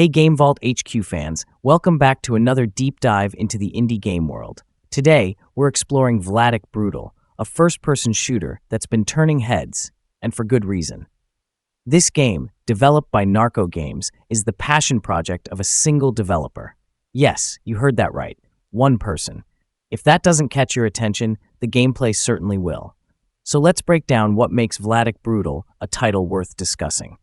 Hey GameVault HQ fans, welcome back to another deep dive into the indie game world. Today, we're exploring VLADiK BRUTAL, a first-person shooter that's been turning heads, and for good reason. This game, developed by Narco Games, is the passion project of a single developer. Yes, you heard that right, one person. If that doesn't catch your attention, the gameplay certainly will. So let's break down what makes VLADiK BRUTAL a title worth discussing.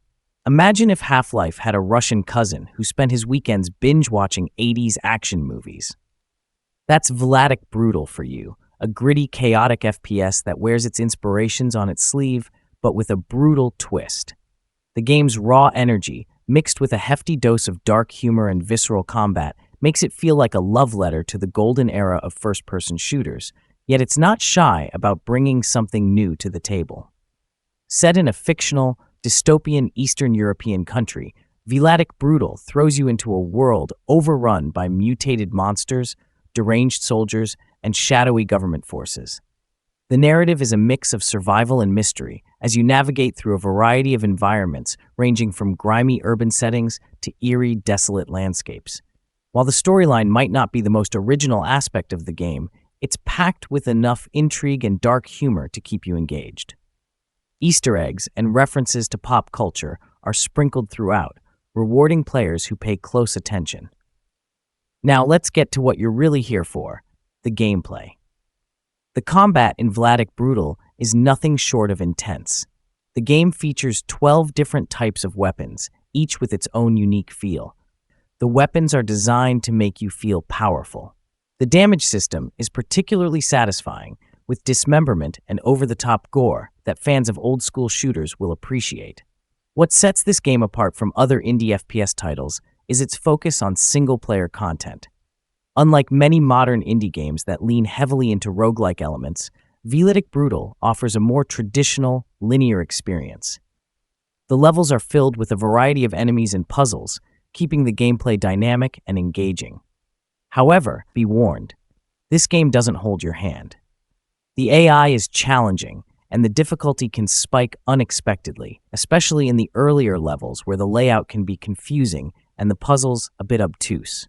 Imagine if Half-Life had a Russian cousin who spent his weekends binge-watching 80s action movies. That's VLADiK BRUTAL for you, a gritty, chaotic FPS that wears its inspirations on its sleeve, but with a brutal twist. The game's raw energy, mixed with a hefty dose of dark humor and visceral combat, makes it feel like a love letter to the golden era of first-person shooters, yet it's not shy about bringing something new to the table. Set in a fictional, dystopian Eastern European country, VLADiK BRUTAL throws you into a world overrun by mutated monsters, deranged soldiers, and shadowy government forces. The narrative is a mix of survival and mystery as you navigate through a variety of environments ranging from grimy urban settings to eerie, desolate landscapes. While the storyline might not be the most original aspect of the game, it's packed with enough intrigue and dark humor to keep you engaged. Easter eggs and references to pop culture are sprinkled throughout, rewarding players who pay close attention. Now let's get to what you're really here for, the gameplay. The combat in VLADiK BRUTAL is nothing short of intense. The game features 12 different types of weapons, each with its own unique feel. The weapons are designed to make you feel powerful. The damage system is particularly satisfying, with dismemberment and over-the-top gore that fans of old-school shooters will appreciate. What sets this game apart from other indie FPS titles is its focus on single-player content. Unlike many modern indie games that lean heavily into roguelike elements, VLADiK BRUTAL offers a more traditional, linear experience. The levels are filled with a variety of enemies and puzzles, keeping the gameplay dynamic and engaging. However, be warned, this game doesn't hold your hand. The AI is challenging, and the difficulty can spike unexpectedly, especially in the earlier levels where the layout can be confusing and the puzzles a bit obtuse.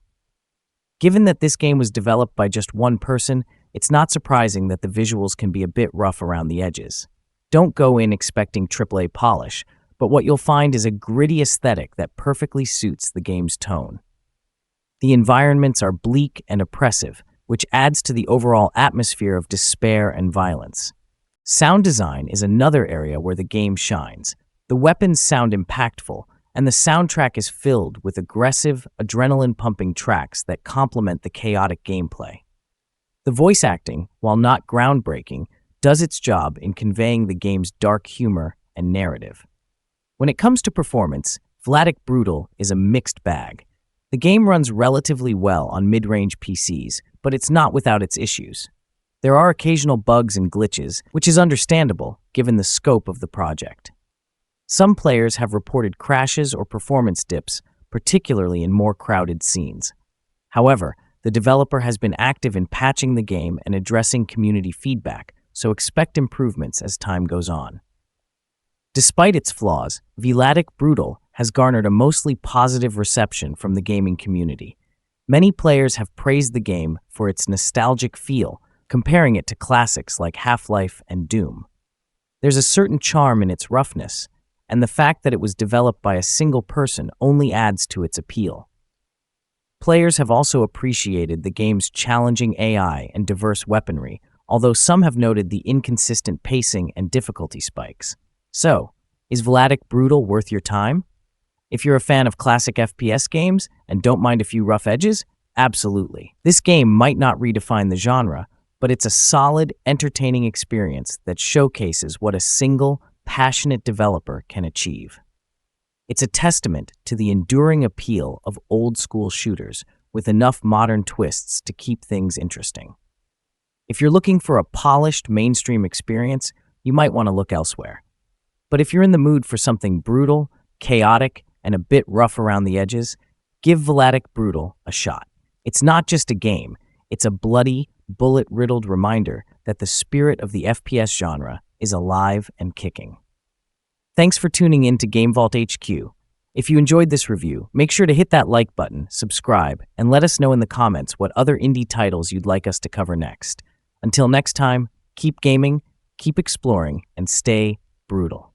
Given that this game was developed by just one person, it's not surprising that the visuals can be a bit rough around the edges. Don't go in expecting AAA polish, but what you'll find is a gritty aesthetic that perfectly suits the game's tone. The environments are bleak and oppressive, which adds to the overall atmosphere of despair and violence. Sound design is another area where the game shines. The weapons sound impactful, and the soundtrack is filled with aggressive, adrenaline-pumping tracks that complement the chaotic gameplay. The voice acting, while not groundbreaking, does its job in conveying the game's dark humor and narrative. When it comes to performance, VLADiK BRUTAL is a mixed bag. The game runs relatively well on mid-range PCs, but it's not without its issues. There are occasional bugs and glitches, which is understandable given the scope of the project. Some players have reported crashes or performance dips, particularly in more crowded scenes. However, the developer has been active in patching the game and addressing community feedback, so expect improvements as time goes on. Despite its flaws, VLADiK BRUTAL has garnered a mostly positive reception from the gaming community. Many players have praised the game for its nostalgic feel, comparing it to classics like Half-Life and Doom. There's a certain charm in its roughness, and the fact that it was developed by a single person only adds to its appeal. Players have also appreciated the game's challenging AI and diverse weaponry, although some have noted the inconsistent pacing and difficulty spikes. So, is VLADiK BRUTAL worth your time? If you're a fan of classic FPS games and don't mind a few rough edges, absolutely. This game might not redefine the genre, but it's a solid, entertaining experience that showcases what a single, passionate developer can achieve. It's a testament to the enduring appeal of old-school shooters with enough modern twists to keep things interesting. If you're looking for a polished, mainstream experience, you might want to look elsewhere. But if you're in the mood for something brutal, chaotic, and a bit rough around the edges, give VLADiK BRUTAL a shot. It's not just a game, it's a bloody, bullet-riddled reminder that the spirit of the FPS genre is alive and kicking. Thanks for tuning in to GameVault HQ. If you enjoyed this review, make sure to hit that like button, subscribe, and let us know in the comments what other indie titles you'd like us to cover next. Until next time, keep gaming, keep exploring, and stay brutal.